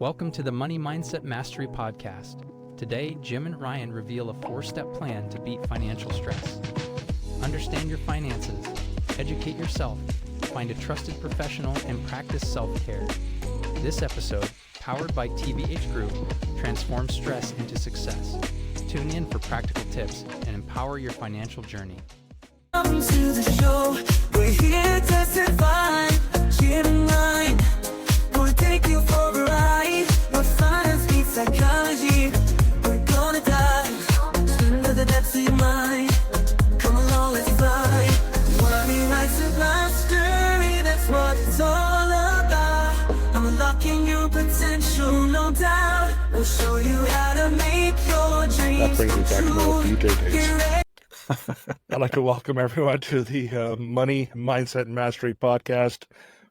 Welcome to the Money Mindset Mastery Podcast. Today, Jim and Ryan reveal a 4-step plan to beat financial stress. Understand your finances, educate yourself, find a trusted professional, and practice self-care. This episode, powered by TBH Group, transforms stress into success. Tune in for practical tips and empower your financial journey. Welcome to the show. We're here to testify. Jim and Ryan will take you for a ride. What finance meets psychology. We're gonna dive into the depths of your mind. Come along, let's fly. Money Mindset Mastery, that's what it's all about. I'm unlocking your potential, no doubt. We'll show you how to make your dreams That brings me back to my old true. DJ days. Get ready. I'd like to welcome everyone to the Money Mindset Mastery Podcast,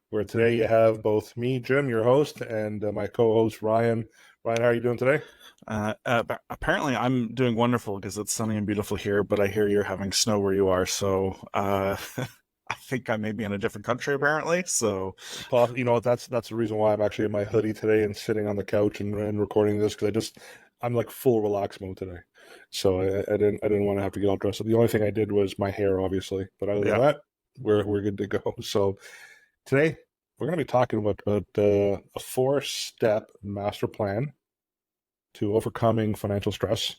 where today you have both me, Jim, your host, and my co-host, Ryan. Ryan, how are you doing today? Apparently I'm doing wonderful because it's sunny and beautiful here, but I hear you're having snow where you are, so I think I may be in a different country apparently, so... Paul, you know, that's the reason why I'm actually in my hoodie today and sitting on the couch and recording this, because I'm like full relax mode today. So I didn't want to have to get all dressed up. The only thing I did was my hair, obviously, but other than that, we're good to go. So today we're going to be talking about a 4-step master plan to overcoming financial stress.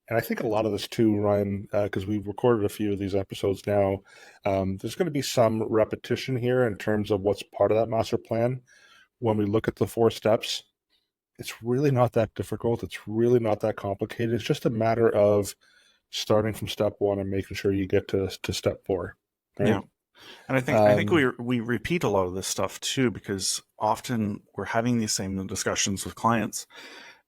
And I think a lot of this too, Ryan, because we've recorded a few of these episodes now, there's going to be some repetition here in terms of what's part of that master plan. When we look at the 4 steps, it's really not that difficult. It's really not that complicated. It's just a matter of starting from step 1 and making sure you get to step 4. Right? Yeah. And I think we repeat a lot of this stuff too, because often we're having these same discussions with clients,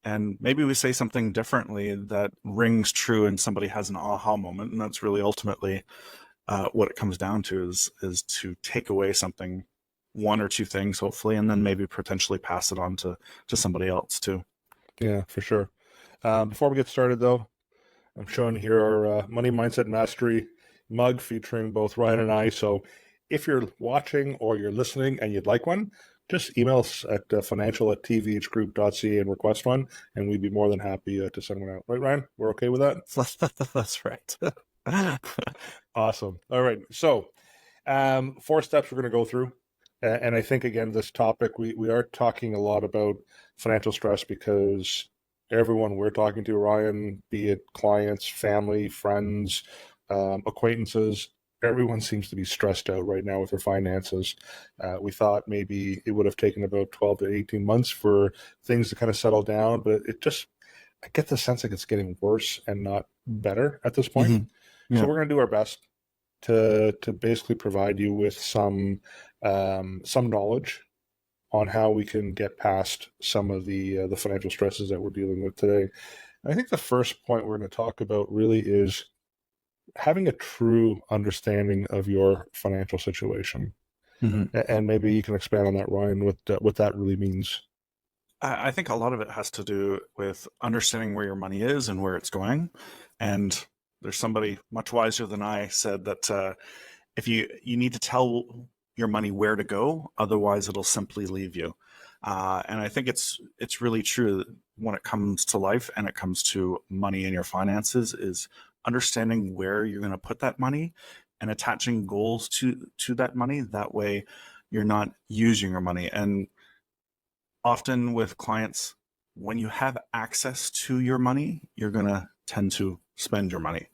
and maybe we say something differently that rings true and somebody has an aha moment. And that's really ultimately what it comes down to is to take away something, 1 or 2 things, hopefully, and then maybe potentially pass it on to somebody else too. Yeah, for sure. Before we get started though, I'm showing here our Money Mindset Mastery mug featuring both Ryan and I. So if you're watching or you're listening and you'd like one, just email us at financial@tvhgroup.ca and request one, and we'd be more than happy to send one out. Right, Ryan? We're okay with that? That's right. Awesome. All right. So 4 steps we're going to go through. And I think, again, this topic, we are talking a lot about financial stress because everyone we're talking to, Ryan, be it clients, family, friends, acquaintances, everyone seems to be stressed out right now with their finances. We thought maybe it would have taken about 12 to 18 months for things to kind of settle down, but I get the sense like it's getting worse and not better at this point. Mm-hmm. Yeah. So we're going to do our best to basically provide you with some knowledge on how we can get past some of the financial stresses that we're dealing with today. And I think the first point we're going to talk about really is having a true understanding of your financial situation. Mm-hmm. And maybe you can expand on that, Ryan, what that really means. I think a lot of it has to do with understanding where your money is and where it's going. And there's somebody much wiser than I said that if you need to tell your money where to go, otherwise it'll simply leave you. And I think it's really true when it comes to life and it comes to money and your finances is understanding where you're going to put that money and attaching goals to that money. That way you're not using your money. And often with clients, when you have access to your money, you're going to tend to spend your money.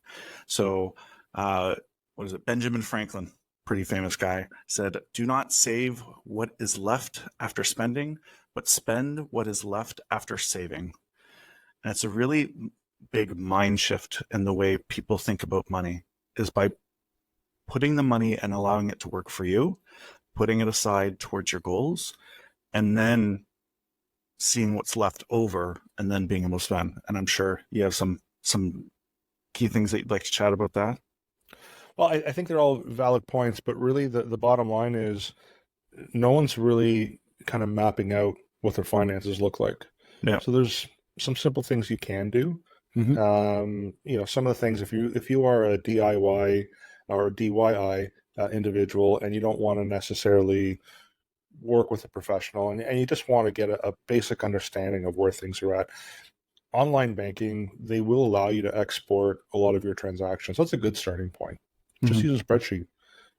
So, what is it? Benjamin Franklin, pretty famous guy, said, "Do not save what is left after spending, but spend what is left after saving." And it's a really big mind shift in the way people think about money is by putting the money and allowing it to work for you, putting it aside towards your goals, and then seeing what's left over and then being able to spend. And I'm sure you have some key things that you'd like to chat about that. Well, I think they're all valid points, but really the bottom line is no one's really kind of mapping out what their finances look like. Yeah. So there's some simple things you can do. Mm-hmm. Some of the things, if you are a DIY or a DIY individual and you don't want to necessarily work with a professional and you just want to get a basic understanding of where things are at. Online banking, they will allow you to export a lot of your transactions. That's a good starting point. Just use a spreadsheet.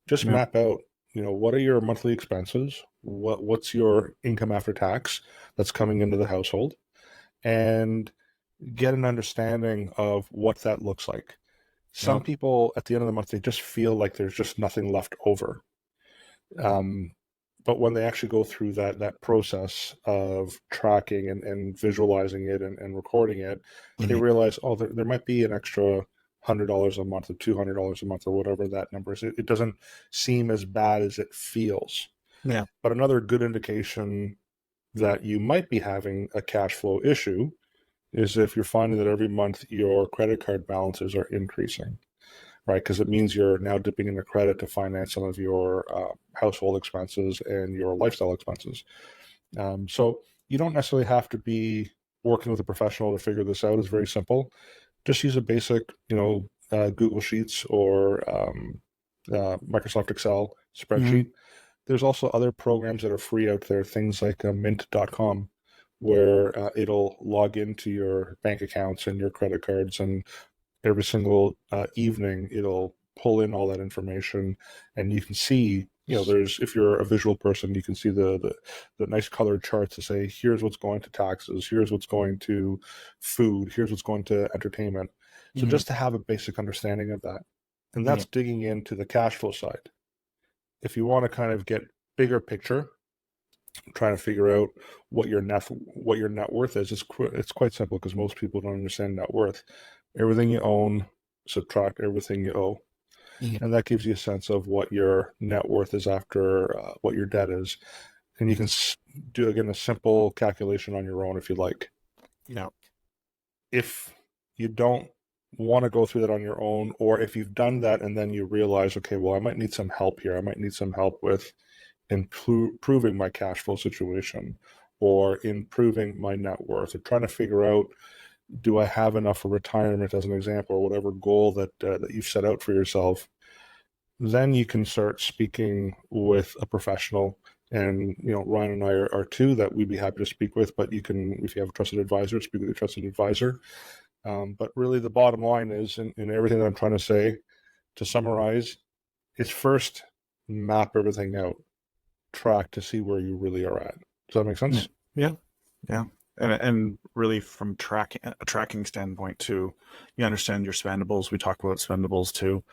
Just Yeah. map out, what are your monthly expenses? What's your income after tax that's coming into the household? And get an understanding of what that looks like. Some Yep. people at the end of the month, they just feel like there's just nothing left over. But when they actually go through that process of tracking and visualizing it and recording it, they realize, oh, there might be an extra $100 a month or $200 a month or whatever that number is. It doesn't seem as bad as it feels. Yeah. But another good indication that you might be having a cash flow issue is if you're finding that every month your credit card balances are increasing, right? Because it means you're now dipping into credit to finance some of your household expenses and your lifestyle expenses. So you don't necessarily have to be working with a professional to figure this out. It's very simple. Just use a basic, Google Sheets or Microsoft Excel spreadsheet. There's also other programs that are free out there, things like mint.com, where it'll log into your bank accounts and your credit cards, and every single evening it'll pull in all that information, and you can see, there's, if you're a visual person, you can see the nice colored charts to say, here's what's going to taxes, here's what's going to food, here's what's going to entertainment. So just to have a basic understanding of that. And that's digging into the cash flow side. If you want to kind of get bigger picture, trying to figure out what your net worth is, it's quite simple, because most people don't understand net worth. Everything you own, subtract everything you owe. And that gives you a sense of what your net worth is after what your debt is. And you can do, again, a simple calculation on your own if you like. Yeah. If you don't want to go through that on your own, or if you've done that and then you realize, okay, well, I might need some help here. I might need some help with improving my cash flow situation or improving my net worth, or trying to figure out, do I have enough for retirement, as an example, or whatever goal that you've set out for yourself, then you can start speaking with a professional. And, Ryan and I are two that we'd be happy to speak with, but you can, if you have a trusted advisor, speak with a trusted advisor. But really the bottom line is, in everything that I'm trying to say, to summarize, is first map everything out, track to see where you really are at. Does that make sense? Yeah. And really, from a tracking standpoint too, you understand your spendables. We talk about spendables too,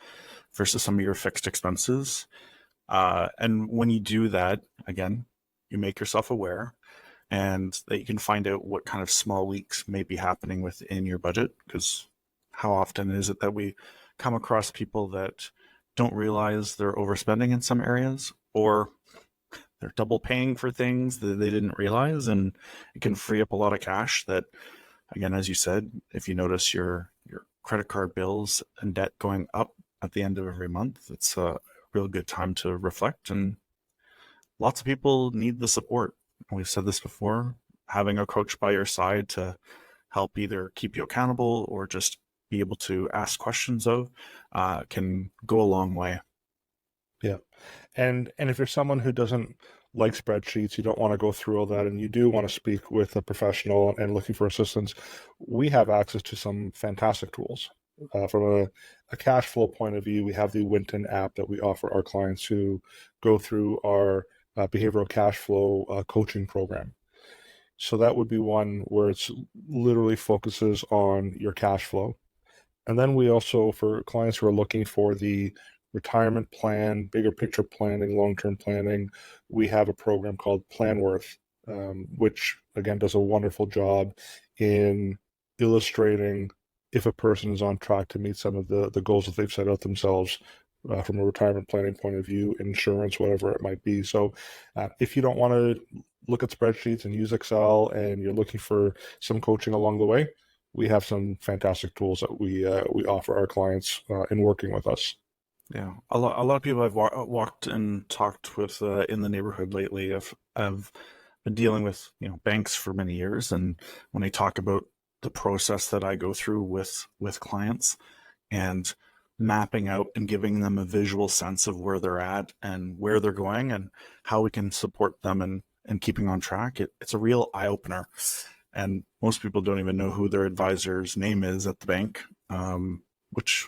versus some of your fixed expenses. And when you do that, again, you make yourself aware, and that you can find out what kind of small leaks may be happening within your budget. Because how often is it that we come across people that don't realize they're overspending in some areas, or they're double paying for things that they didn't realize, and it can free up a lot of cash that, again, as you said, if you notice your credit card bills and debt going up at the end of every month, it's a real good time to reflect. And lots of people need the support. We've said this before, having a coach by your side to help either keep you accountable or just be able to ask questions of can go a long way. Yeah. And if you're someone who doesn't like spreadsheets, you don't want to go through all that, and you do want to speak with a professional and looking for assistance, we have access to some fantastic tools. From a cash flow point of view, we have the Winton app that we offer our clients who go through our behavioral cash flow coaching program. So that would be one where it's literally focuses on your cash flow. And then we also, for clients who are looking for the retirement plan, bigger picture planning, long-term planning, we have a program called PlanWorth, which again does a wonderful job in illustrating if a person is on track to meet some of the goals that they've set out themselves from a retirement planning point of view, insurance, whatever it might be. So if you don't want to look at spreadsheets and use Excel, and you're looking for some coaching along the way, we have some fantastic tools that we offer our clients in working with us. Yeah, a lot of people I've walked and talked with in the neighborhood lately have been dealing with banks for many years, and when they talk about the process that I go through with clients, and mapping out and giving them a visual sense of where they're at and where they're going and how we can support them and keeping on track. It's a real eye opener. And most people don't even know who their advisor's name is at the bank, which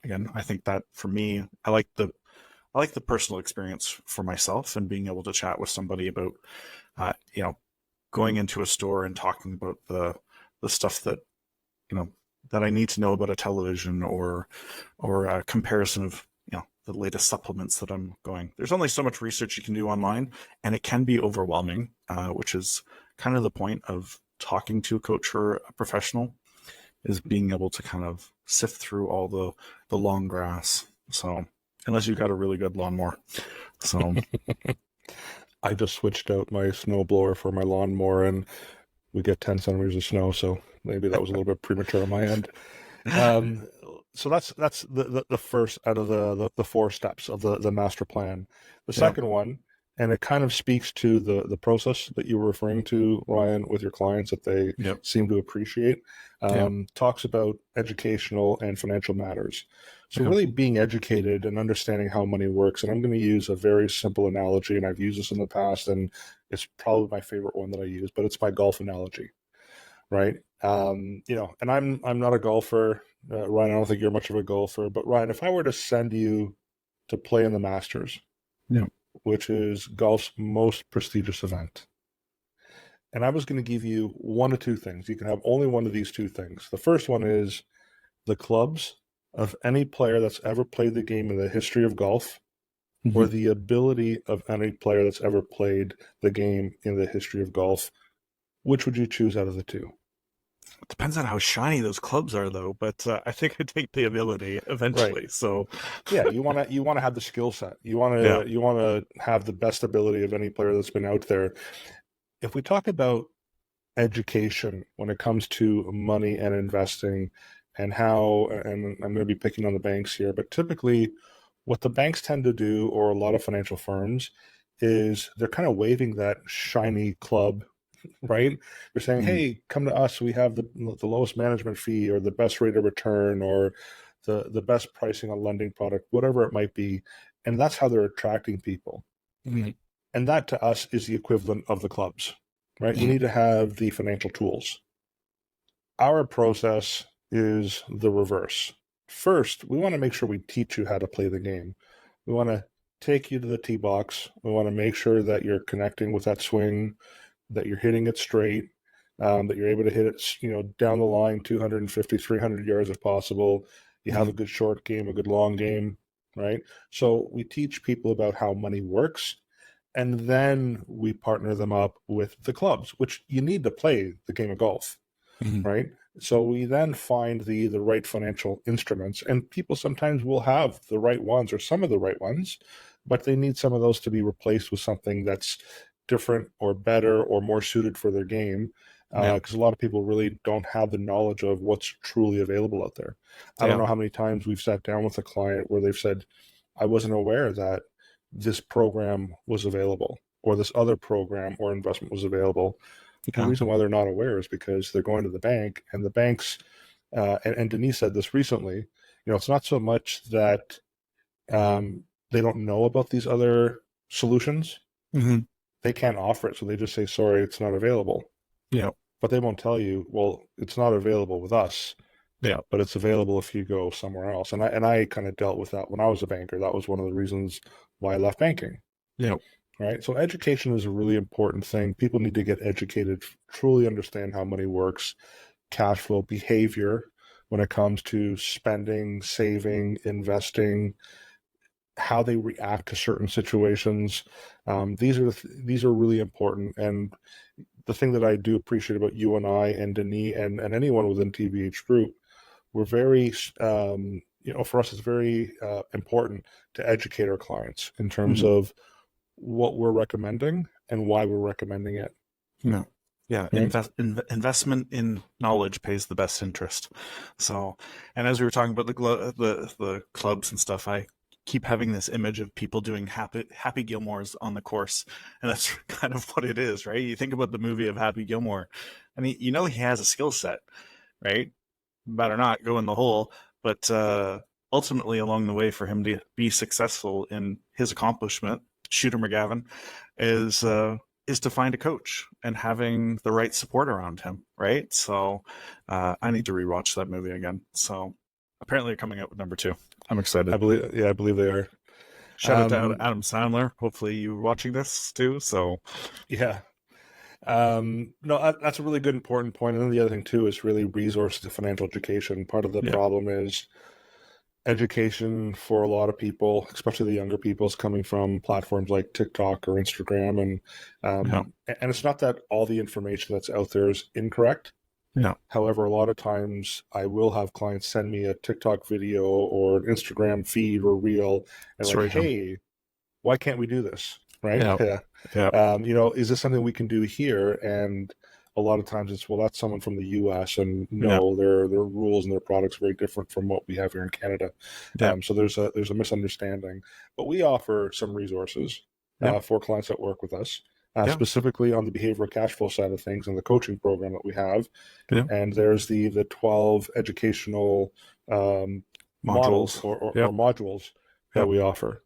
again, I think that for me, I like the personal experience for myself and being able to chat with somebody about, going into a store and talking about the stuff that, that I need to know about a television or a comparison of, the latest supplements that I'm going. There's only so much research you can do online, and it can be overwhelming, which is kind of the point of talking to a coach or a professional, is being able to kind of sift through all the long grass. So unless you've got a really good lawnmower. So I just switched out my snow blower for my lawnmower, and we get 10 centimeters of snow, so maybe that was a little bit premature on my end. So that's the first out of the four steps of the master plan. The second one, and it kind of speaks to the process that you were referring to, Ryan, with your clients that they seem to appreciate, talks about educational and financial matters. So really being educated and understanding how money works. And I'm going to use a very simple analogy, and I've used this in the past, and it's probably my favorite one that I use, but it's my golf analogy, right? And I'm not a golfer. Ryan, I don't think you're much of a golfer, but Ryan, if I were to send you to play in the Masters, which is golf's most prestigious event, and I was going to give you one of two things. You can have only one of these two things. The first one is the clubs of any player that's ever played the game in the history of golf, or the ability of any player that's ever played the game in the history of golf. Which would you choose out of the two? It depends on how shiny those clubs are, though. But I think I take the ability eventually. Right. So, you want to have the skill set. You want to have the best ability of any player that's been out there. If we talk about education when it comes to money and investing, and how, and I'm going to be picking on the banks here, but typically, what the banks tend to do, or a lot of financial firms, is they're kind of waving that shiny club. Right? They're saying, hey, come to us. We have the lowest management fee, or the best rate of return, or the best pricing on lending product, whatever it might be. And that's how they're attracting people. And that to us is the equivalent of the clubs, right? You need to have the financial tools. Our process is the reverse. First, we want to make sure we teach you how to play the game. We want to take you to the tee box. We want to make sure that you're connecting with that swing, that you're hitting it straight, that you're able to hit it, down the line, 250, 300 yards if possible. You have a good short game, a good long game, right? So we teach people about how money works, and then we partner them up with the clubs, which you need to play the game of golf, right? So we then find the right financial instruments, and people sometimes will have the right ones or some of the right ones, but they need some of those to be replaced with something that's different or better or more suited for their game, because a lot of people really don't have the knowledge of what's truly available out there. I don't know how many times we've sat down with a client where they've said, I wasn't aware that this program was available, or this other program or investment was available. The reason why they're not aware is because they're going to the bank, and the banks, and Denise said this recently, it's not so much that they don't know about these other solutions. They can't offer it, so they just say, sorry, it's not available. But they won't tell you, well, it's not available with us. But it's available if you go somewhere else. And I kind of dealt with that when I was a banker. That was one of the reasons why I left banking. Right. So education is a really important thing. People need to get educated, truly understand how money works, cash flow, behavior when it comes to spending, saving, investing, how they react to certain situations. These are really important. And the thing that I do appreciate about you and I and Denis and anyone within TBH Group, we're very, for us, it's very important to educate our clients in terms of what we're recommending and why we're recommending it. Right? Investment in knowledge pays the best interest. So, and as we were talking about the clubs and stuff, I keep having this image of people doing Happy Gilmore's on the course, and that's kind of what it is, right? You think about the movie of Happy Gilmore, and he has a skill set, right? Better not go in the hole, but ultimately along the way for him to be successful in his accomplishment, Shooter McGavin, is to find a coach and having the right support around him, right? So I need to rewatch that movie again. So apparently they're coming out with number 2. I'm excited. I believe they are. Shout out to Adam Sandler. Hopefully you're watching this too. So Yeah. No, that's a really good, important point. And then the other thing too is really resources to financial education. Part of the problem is education for a lot of people, especially the younger people, is coming from platforms like TikTok or Instagram, and it's not that all the information that's out there is incorrect. Yeah. However, a lot of times I will have clients send me a TikTok video or an Instagram feed or reel, and like, hey, why can't we do this? Right? Yeah. Is this something we can do here? And a lot of times it's, well, that's someone from the US, and no, their rules and their products are very different from what we have here in Canada. So there's a misunderstanding. But we offer some resources for clients that work with us, specifically on the behavioral cash flow side of things and the coaching program that we have. And there's the 12 educational models or modules that we offer.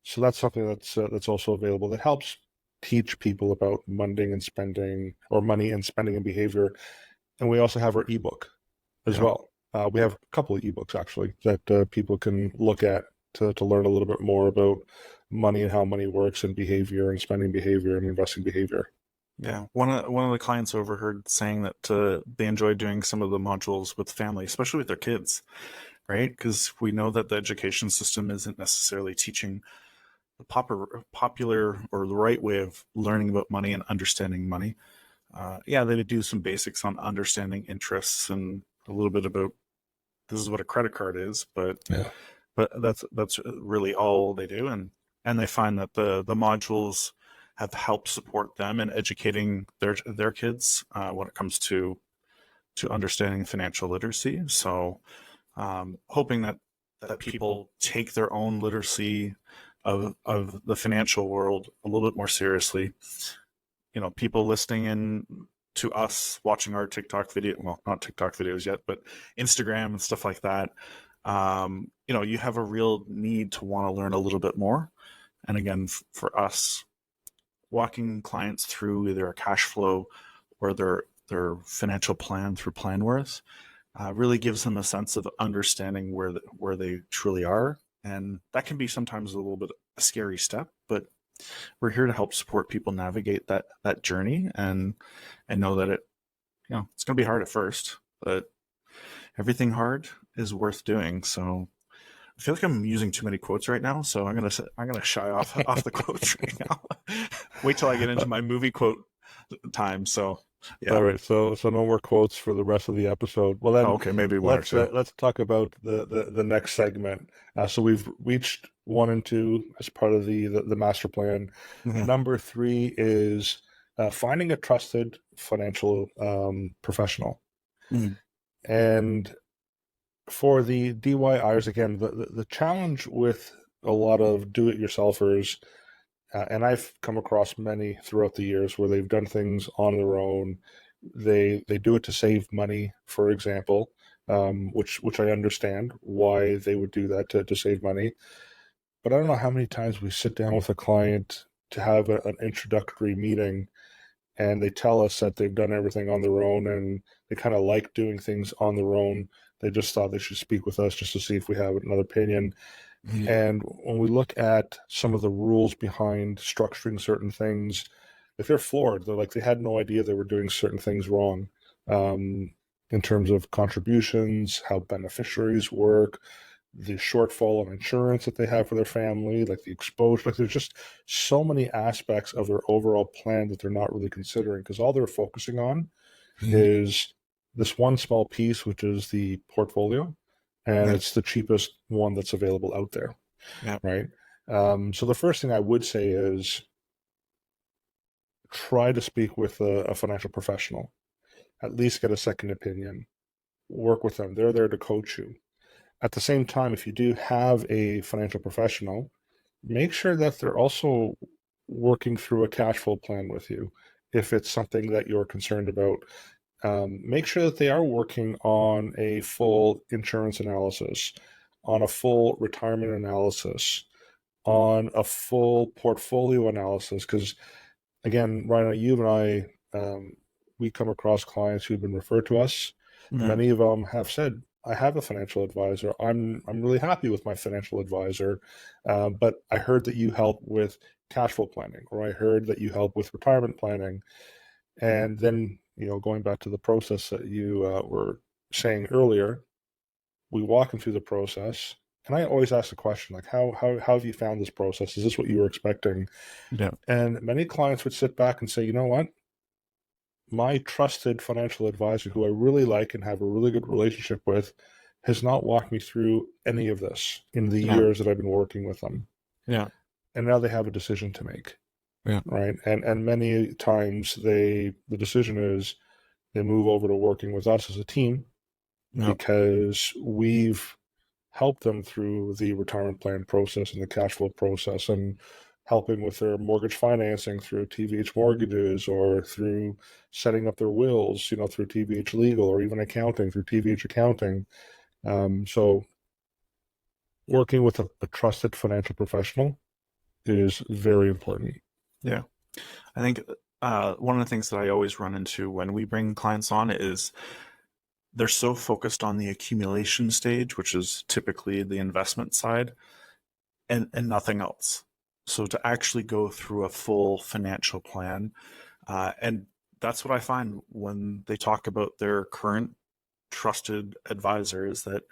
So that's something that's also available that helps teach people about money and spending and behavior. And we also have our ebook as well. We have a couple of ebooks actually that people can look at to learn a little bit more about money and how money works and behavior and spending behavior and investing behavior. Yeah, one of the clients overheard saying that they enjoy doing some of the modules with family, especially with their kids, right? Because we know that the education system isn't necessarily teaching the popular or the right way of learning about money and understanding money. They do some basics on understanding interests and a little bit about this is what a credit card is, but that's really all they do, and they find that the modules have helped support them in educating their kids when it comes to understanding financial literacy. So hoping that people take their own literacy of the financial world a little bit more seriously. People listening in to us, watching our TikTok video, well, not TikTok videos yet, but Instagram and stuff like that. You have a real need to want to learn a little bit more. And again, for us, walking clients through either a cash flow or their financial plan through Planworth really gives them a sense of understanding where they truly are. And that can be sometimes a little bit a scary step, but we're here to help support people navigate that journey and know that it's going to be hard at first, but everything hard is worth doing. So I feel like I'm using too many quotes right now, so I'm gonna shy off the quotes right now. Wait till I get into my movie quote time. So yeah. All right, so no more quotes for the rest of the episode. Well, then, okay, maybe one or two. Let's talk about the next segment. So we've reached 1 and 2 as part of the master plan. Mm-hmm. Number 3 is finding a trusted financial professional. Mm-hmm. And for the DIYers, again, the challenge with a lot of do-it-yourselfers. And I've come across many throughout the years where they've done things on their own. They do it to save money, for example, which I understand why they would do that to save money. But I don't know how many times we sit down with a client to have an introductory meeting, and they tell us that they've done everything on their own and they kind of like doing things on their own. They just thought they should speak with us just to see if we have another opinion. Mm-hmm. And when we look at some of the rules behind structuring certain things, if they're floored, they're like, they had no idea they were doing certain things wrong in terms of contributions, how beneficiaries work, the shortfall on insurance that they have for their family, like the exposure. Like there's just so many aspects of their overall plan that they're not really considering, because all they're focusing on is this one small piece, which is the portfolio. And it's the cheapest one that's available out there, right? So the first thing I would say is try to speak with a financial professional. At least get a second opinion. Work with them. They're there to coach you. At the same time, if you do have a financial professional, make sure that they're also working through a cash flow plan with you. If it's something that you're concerned about, make sure that they are working on a full insurance analysis, on a full retirement analysis, on a full portfolio analysis. Because again, Ryan, you and we come across clients who've been referred to us. Mhm. Many of them have said, I have a financial advisor. I'm really happy with my financial advisor, but I heard that you help with cash flow planning, or I heard that you help with retirement planning. And then, going back to the process that you were saying earlier, we walk them through the process. And I always ask the question, like, how have you found this process? Is this what you were expecting? Yeah. And many clients would sit back and say, you know what? My trusted financial advisor, who I really like and have a really good relationship with, has not walked me through any of this in the Yeah. years that I've been working with them. Yeah. And now they have a decision to make. Yeah. Right. And many times the decision is they move over to working with us as a team Yeah. because we've helped them through the retirement plan process and the cash flow process, and helping with their mortgage financing through TBH mortgages, or through setting up their wills, through TBH legal, or even accounting through TBH accounting. So working with a trusted financial professional is very important. Yeah. I think one of the things that I always run into when we bring clients on is they're so focused on the accumulation stage, which is typically the investment side, and nothing else. So to actually go through a full financial plan, and that's what I find when they talk about their current trusted advisor, is that,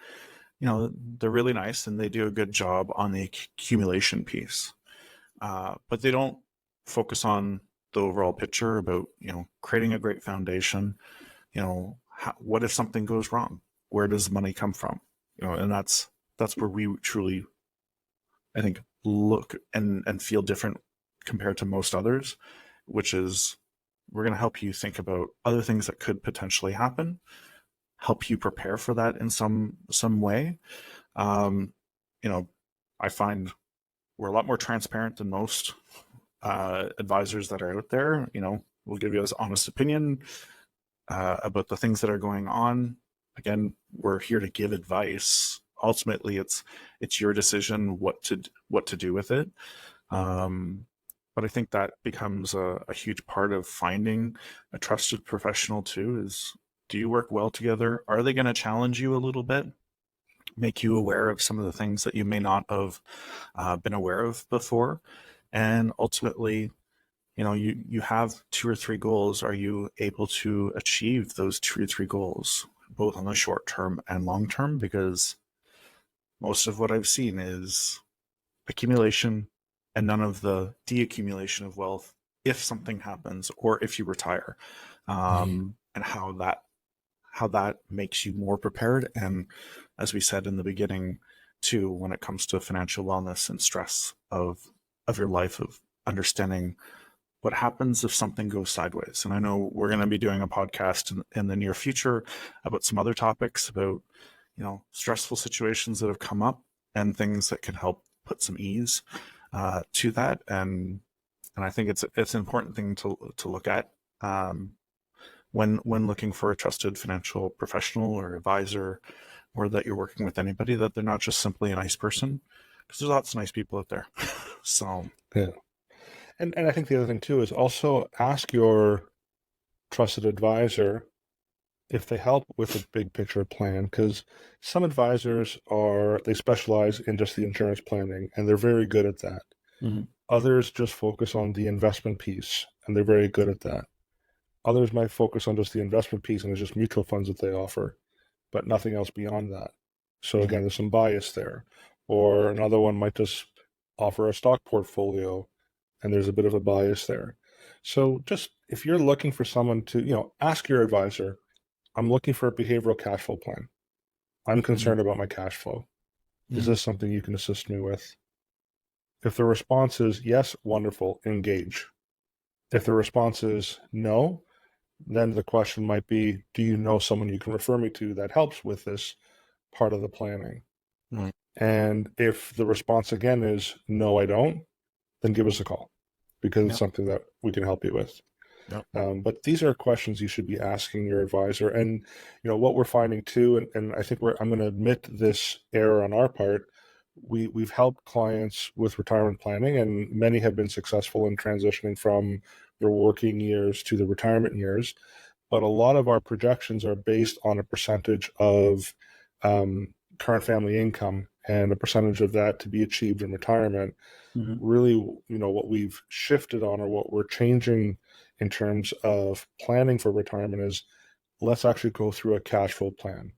they're really nice and they do a good job on the accumulation piece. But they don't focus on the overall picture about, creating a great foundation. What if something goes wrong? Where does the money come from? And that's where we truly, I think, look and feel different compared to most others, which is we're going to help you think about other things that could potentially happen, help you prepare for that in some way. I find we're a lot more transparent than most advisors that are out there. We'll give you an honest opinion about the things that are going on. Again, we're here to give advice. Ultimately, it's your decision what to do with it. But I think that becomes a huge part of finding a trusted professional too. Is, do you work well together? Are they going to challenge you a little bit? Make you aware of some of the things that you may not have been aware of before? And ultimately, you have 2 or 3 goals. Are you able to achieve those 2 or 3 goals, both on the short term and long term? Because most of what I've seen is accumulation and none of the deaccumulation of wealth if something happens or if you retire, and how that makes you more prepared. And as we said in the beginning too, when it comes to financial wellness and stress of your life, of understanding what happens if something goes sideways. And I know we're going to be doing a podcast in the near future about some other topics about, stressful situations that have come up and things that can help put some ease to that. And I think it's an important thing to look at when looking for a trusted financial professional or advisor, or that you're working with anybody, that they're not just simply a nice person, because there's lots of nice people out there. So yeah. And I think the other thing too is also ask your trusted advisor if they help with a big picture plan, because some advisors they specialize in just the insurance planning and they're very good at that. Mm-hmm. Others just focus on the investment piece and they're very good at that. Others might focus on just the investment piece and it's just mutual funds that they offer, but nothing else beyond that. So again, there's some bias there. Or another one might just offer a stock portfolio and there's a bit of a bias there. So just if you're looking for someone to, ask your advisor, I'm looking for a behavioral cash flow plan. I'm concerned about my cash flow. Is this something you can assist me with? If the response is yes, wonderful, engage. If the response is no, then the question might be, do you know someone you can refer me to that helps with this part of the planning? Right. And if the response again is no, I don't, then give us a call, because it's something that we can help you with. Yep. But these are questions you should be asking your advisor. And what we're finding too, and I think I'm going to admit this error on our part. We've helped clients with retirement planning, and many have been successful in transitioning from their working years to the retirement years. But a lot of our projections are based on a percentage of current family income and a percentage of that to be achieved in retirement. Really, what we've shifted on, or what we're changing in terms of planning for retirement, is let's actually go through a cash flow plan.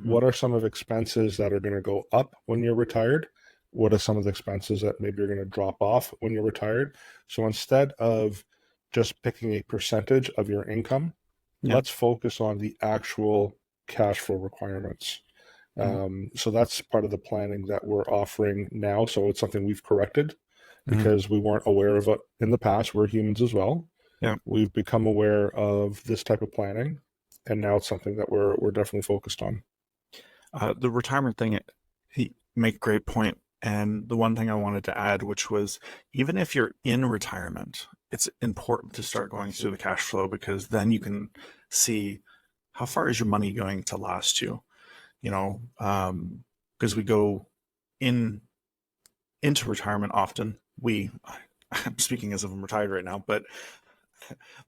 What are some of the expenses that are going to go up when you're retired? What are some of the expenses that maybe you're going to drop off when you're retired? So instead of just picking a percentage of your income, let's focus on the actual cash flow requirements. So that's part of the planning that we're offering now. So it's something we've corrected because we weren't aware of it in the past. We're humans as well. Yeah. We've become aware of this type of planning, and now it's something that we're definitely focused on. The retirement thing, he make a great point. And the one thing I wanted to add, which was, even if you're in retirement, it's important to start going through the cash flow, because then you can see how far is your money going to last you. Because we go into retirement often. I'm speaking as if I'm retired right now, but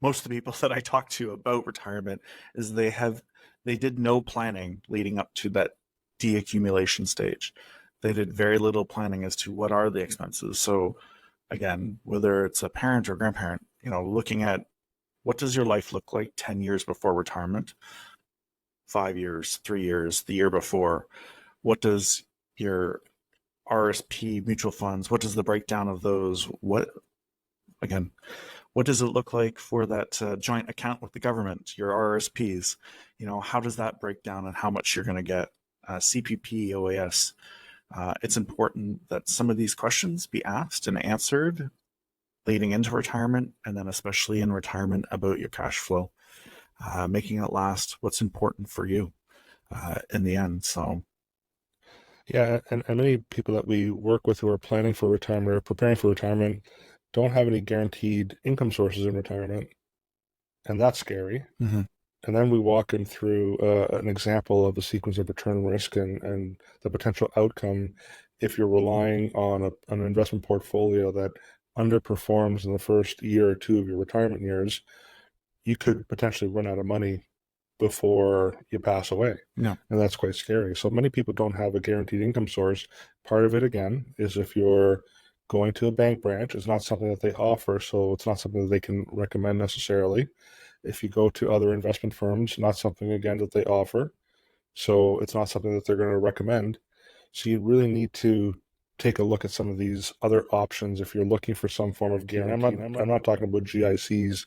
most of the people that I talk to about retirement is they did no planning leading up to that deaccumulation stage. They did very little planning as to what are the expenses. So again, whether it's a parent or grandparent, looking at what does your life look like 10 years before retirement, 5 years, 3 years, the year before, what does your RSP mutual funds, what does the breakdown of those, what does it look like for that joint account with the government, your RSPs? How does that break down and how much you're going to get? CPP, OAS. It's important that some of these questions be asked and answered leading into retirement, and then especially in retirement, about your cash flow, making it last, what's important for you in the end. So, yeah, and many people that we work with who are planning for retirement or preparing for retirement don't have any guaranteed income sources in retirement, and that's scary. And then we walk them through an example of the sequence of return risk and the potential outcome if you're relying on an investment portfolio that underperforms in the first year or two of your retirement years. You could potentially run out of money before you pass away. Yeah. And that's quite scary. So many people don't have a guaranteed income source. Part of it, again, is if you're going to a bank branch, it's not something that they offer, so it's not something that they can recommend necessarily. If you go to other investment firms, not something, again, that they offer, so it's not something that they're going to recommend. So you really need to take a look at some of these other options if you're looking for some form of guarantee. I'm not talking about GICs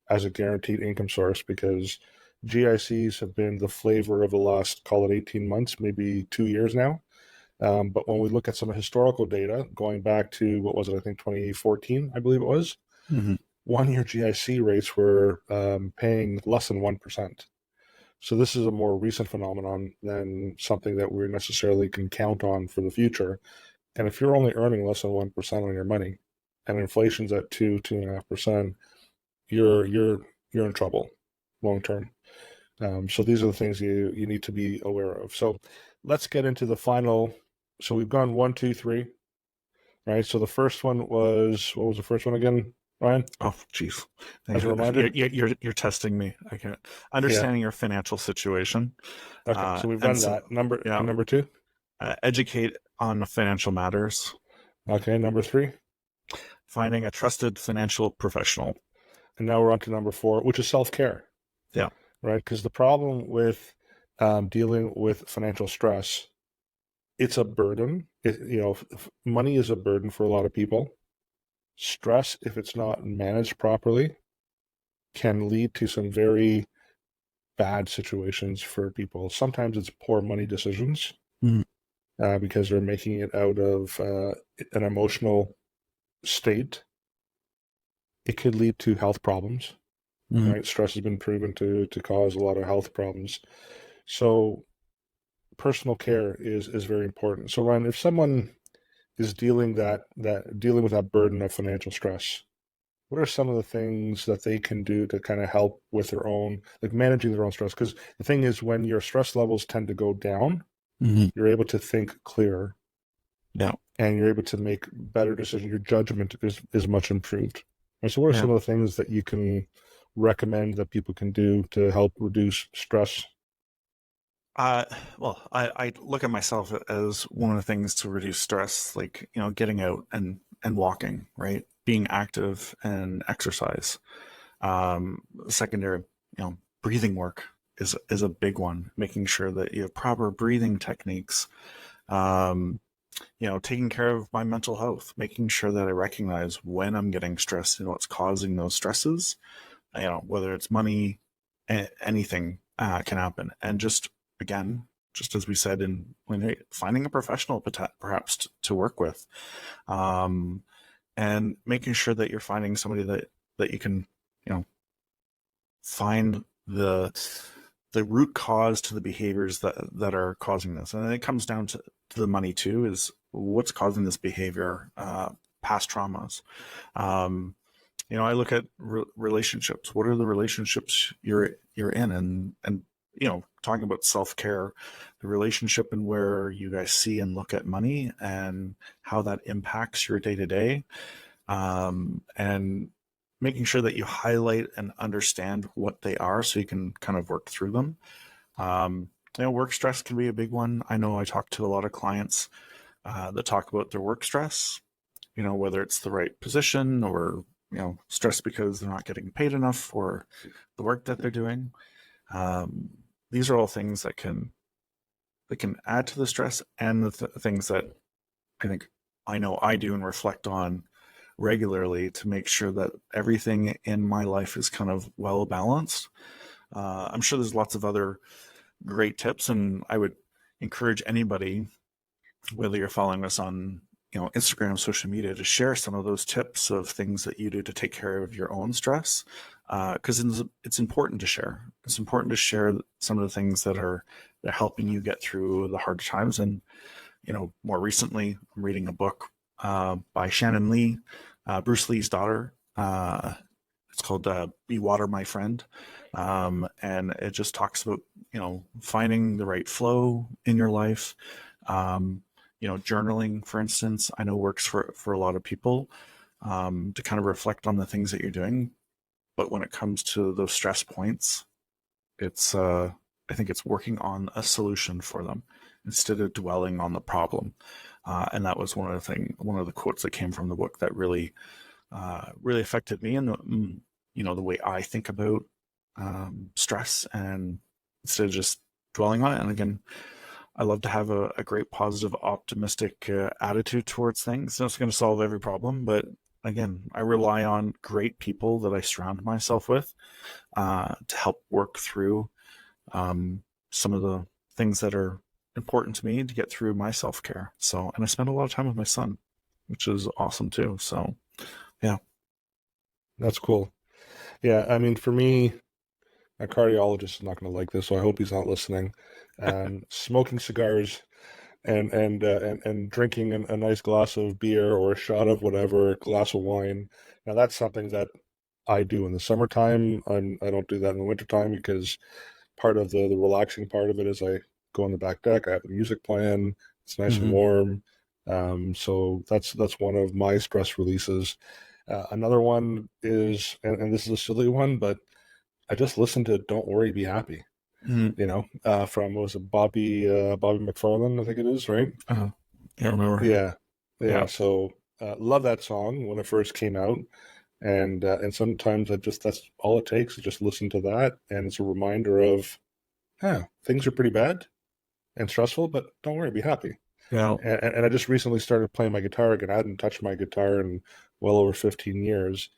as a guaranteed income source, because GICs have been the flavor of the last, call it 18 months, maybe 2 years now. But when we look at some historical data going back to, what was it, I think 2014, I believe it was, 1 year GIC rates were paying less than 1%. So this is a more recent phenomenon than something that we necessarily can count on for the future. And if you're only earning less than 1% on your money, and inflation's at 2.5%, you're in trouble long term. So these are the things you need to be aware of. So let's get into the final. So we've gone 1, 2, 3, right? So the first one was, what was the first one again, Ryan? Oh, geez. As a reminder? You're testing me. I can't. Understanding your financial situation. Okay, so we've done that. Number 2? Educate on financial matters. Okay, number 3? Finding a trusted financial professional. And now we're on to number 4, which is self-care. Yeah. Right? Because the problem with dealing with financial stress, it's a burden. Money is a burden for a lot of people. Stress, if it's not managed properly, can lead to some very bad situations for people. Sometimes it's poor money decisions because they're making it out of an emotional state. It could lead to health problems. Right? Stress has been proven to cause a lot of health problems. So personal care is very important. So Ryan, if someone is dealing with that burden of financial stress, what are some of the things that they can do to kind of help with their own, like managing their own stress? Because the thing is, when your stress levels tend to go down, Mhm. you're able to think clearer Yeah. and you're able to make better decisions. Your judgment is much improved. And so, what are Yeah. some of the things that you can recommend that people can do to help reduce stress? Uh, well, I look at myself as one of the things to reduce stress, like, getting out and walking, right? Being active and exercise. Secondary, breathing work is a big one. Making sure that you have proper breathing techniques. Um, taking care of my mental health, making sure that I recognize when I'm getting stressed and what's causing those stresses. Whether it's money, anything can happen. And just, again, just as we said, finding a professional perhaps to work with, um, and making sure that you're finding somebody that you can, find the root cause to the behaviors that are causing this. And then it comes down to the money too, is what's causing this behavior, past traumas. I look at relationships. What are the relationships you're in, and talking about self care, the relationship and where you guys see and look at money and how that impacts your day to day, and making sure that you highlight and understand what they are so you can kind of work through them. Work stress can be a big one. I know I talk to a lot of clients that talk about their work stress, whether it's the right position or, stress because they're not getting paid enough for the work that they're doing. These are all things that can add to the stress, and the things that I know I do and reflect on regularly to make sure that everything in my life is kind of well balanced. I'm sure there's lots of other great tips, and I would encourage anybody, whether you're following us on Instagram, social media, to share some of those tips of things that you do to take care of your own stress, because it's important to share. It's important to share some of the things that are helping you get through the hard times. And more recently, I'm reading a book by Shannon Lee, Bruce Lee's daughter. It's called Be Water, My Friend. And it just talks about, finding the right flow in your life. Journaling, for instance, I know works for a lot of people, to kind of reflect on the things that you're doing. But when it comes to those stress points, it's I think it's working on a solution for them instead of dwelling on the problem. And that was one of the quotes that came from the book that really affected me, and the way I think about stress, and instead of just dwelling on it. And again, I love to have a great, positive, optimistic attitude towards things. It's not going to solve every problem, but again, I rely on great people that I surround myself with to help work through some of the things that are important to me to get through my self-care. So, and I spend a lot of time with my son, which is awesome too. So, yeah. That's cool. Yeah, I mean, for me, a cardiologist is not going to like this, so I hope he's not listening. Smoking cigars and drinking a nice glass of beer or a shot of whatever, glass of wine. Now that's something that I do in the summertime. I don't do that in the wintertime because part of the relaxing part of it is I go on the back deck. I have the music playing. It's nice and Mhm. warm. So that's one of my stress releases. Another one is, and this is a silly one, but I just listened to "Don't Worry, Be Happy." Mhm. From, what was it, Bobby McFarlane, I think it is, right? Can't remember. Yeah, yeah. Yeah. So love that song when it first came out, and sometimes that's all it takes to just listen to that, and it's a reminder of, things are pretty bad and stressful, but don't worry, be happy. Yeah. And I just recently started playing my guitar again. I hadn't touched my guitar in well over 15 years.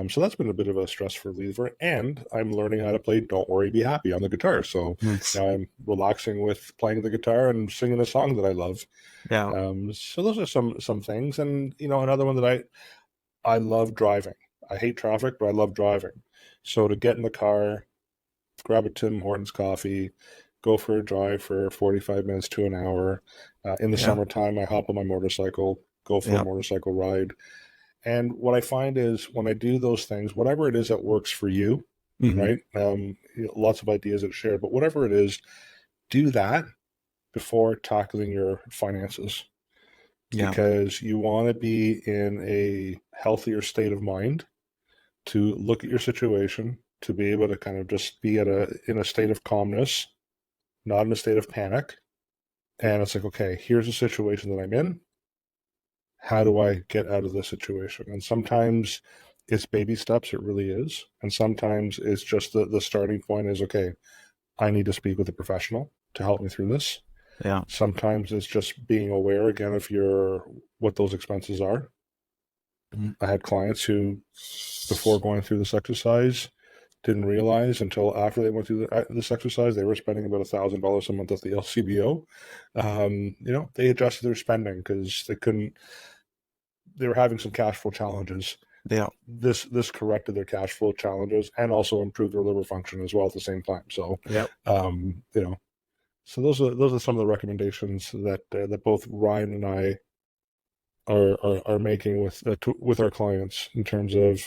So that's been a bit of a stress reliever. And I'm learning how to play Don't Worry, Be Happy on the guitar. So Nice. now I'm relaxing with playing the guitar and singing a song that I love. Yeah. So those are some things. And, another one that I love driving. I hate traffic, but I love driving. So to get in the car, grab a Tim Hortons coffee, go for a drive for 45 minutes to an hour. In the Yeah. summertime, I hop on my motorcycle, go for a Yeah. motorcycle ride. And what I find is when I do those things, whatever it is that works for you, right? Lots of ideas that are shared, but whatever it is, do that before tackling your finances. Yeah. Because you want to be in a healthier state of mind to look at your situation, to be able to kind of just be in a state of calmness, not in a state of panic. And it's like, okay, here's the situation that I'm in. How do I get out of this situation? And sometimes it's baby steps, it really is. And sometimes it's just the starting point is, okay, I need to speak with a professional to help me through this. Yeah. Sometimes it's just being aware again of what those expenses are. I had clients who, before going through this exercise, didn't realize until after they went through this exercise, they were spending about $1,000 a month at the LCBO. They adjusted their spending because they were having some cash flow challenges. Yeah. This corrected their cash flow challenges and also improved their liver function as well at the same time. So, so those are some of the recommendations that both Ryan and I are making with our clients in terms of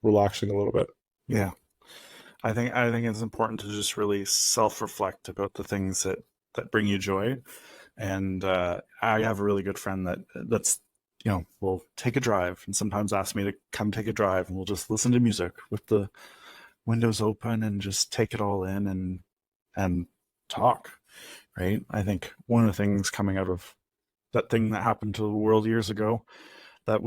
relaxing a little bit. Yeah. I think it's important to just really self-reflect about the things that bring you joy. And I have a really good friend that's will take a drive and sometimes ask me to come take a drive, and we'll just listen to music with the windows open and just take it all in and talk. Right. I think one of the things coming out of that thing that happened to the world years ago that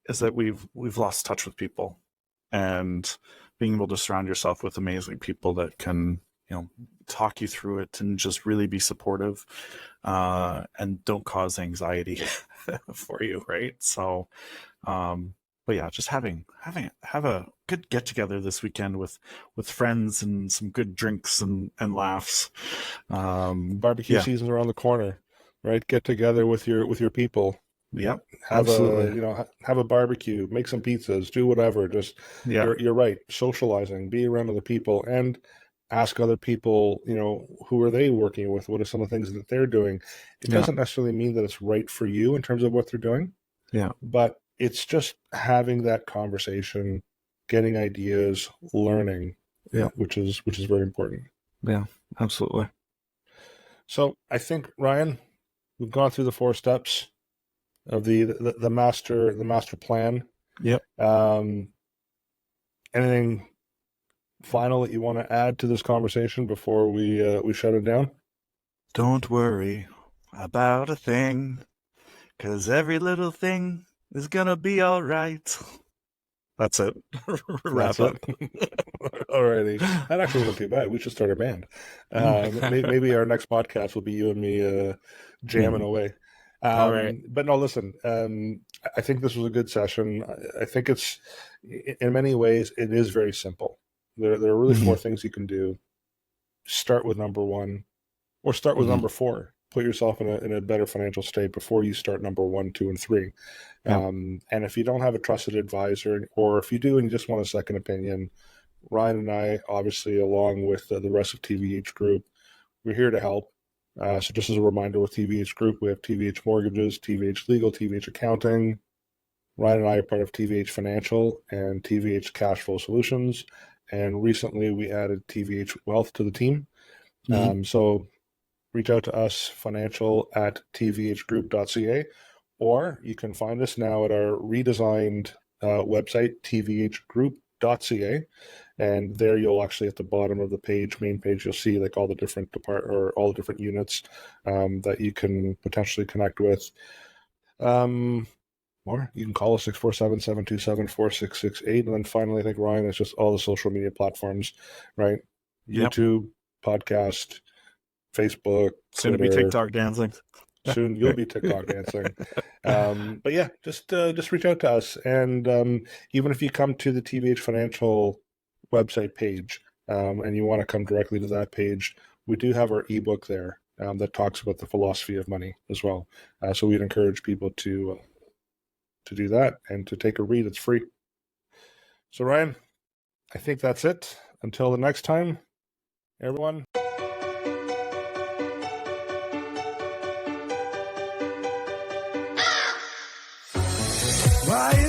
is that we've lost touch with people, and being able to surround yourself with amazing people that can, talk you through it and just really be supportive, and don't cause anxiety for you. Right. So, but yeah, just have a good get together this weekend with friends and some good drinks and laughs. Barbecue season's around the corner, right? Get together with your people. Yep, have absolutely. Have a barbecue, make some pizzas, do whatever. Just you're right. Socializing, be around other people, and ask other people, who are they working with? What are some of the things that they're doing? It doesn't necessarily mean that it's right for you in terms of what they're doing. Yeah. But it's just having that conversation, getting ideas, learning, which is very important. Yeah, absolutely. So I think, Ryan, we've gone through the 4 steps of the master plan. Yep. Anything final that you want to add to this conversation before we shut it down? Don't worry about a thing, 'cause every little thing is gonna be all right. That's it. Wrap up. Alrighty. That actually wasn't too bad. We should start a band. Maybe our next podcast will be you and me jamming away. All right. But no, listen, I think this was a good session. I think it's, in many ways, it is very simple. There are really 4 things you can do. Start with number 1, or start with number 4. Put yourself in a better financial state before you start number 1, 2, and 3. And if you don't have a trusted advisor, or if you do and you just want a second opinion, Ryan and I, obviously, along with the rest of TBH Group, we're here to help. So just as a reminder, with TBH Group, we have TBH Mortgages, TBH Legal, TBH Accounting. Ryan and I are part of TBH Financial and TBH Cash Flow Solutions. And recently we added TBH Wealth to the team. So reach out to us, financial@tvhgroup.ca, or you can find us now at our redesigned website, tvhgroup.ca. And there you'll actually, at the bottom of the main page, you'll see like all the different all the different units that you can potentially connect with. Or you can call us 647-727-4668. And then finally, I think, Ryan, it's just all the social media platforms, right? Yep. YouTube, podcast, Facebook, soon to be TikTok dancing. Soon you'll be TikTok dancing. But yeah, just reach out to us. And even if you come to the TBH Financial website page and you want to come directly to that page, we do have our ebook there that talks about the philosophy of money as well. So we'd encourage people to do that and to take a read. It's free. So Ryan, I think that's it. Until the next time, everyone. Try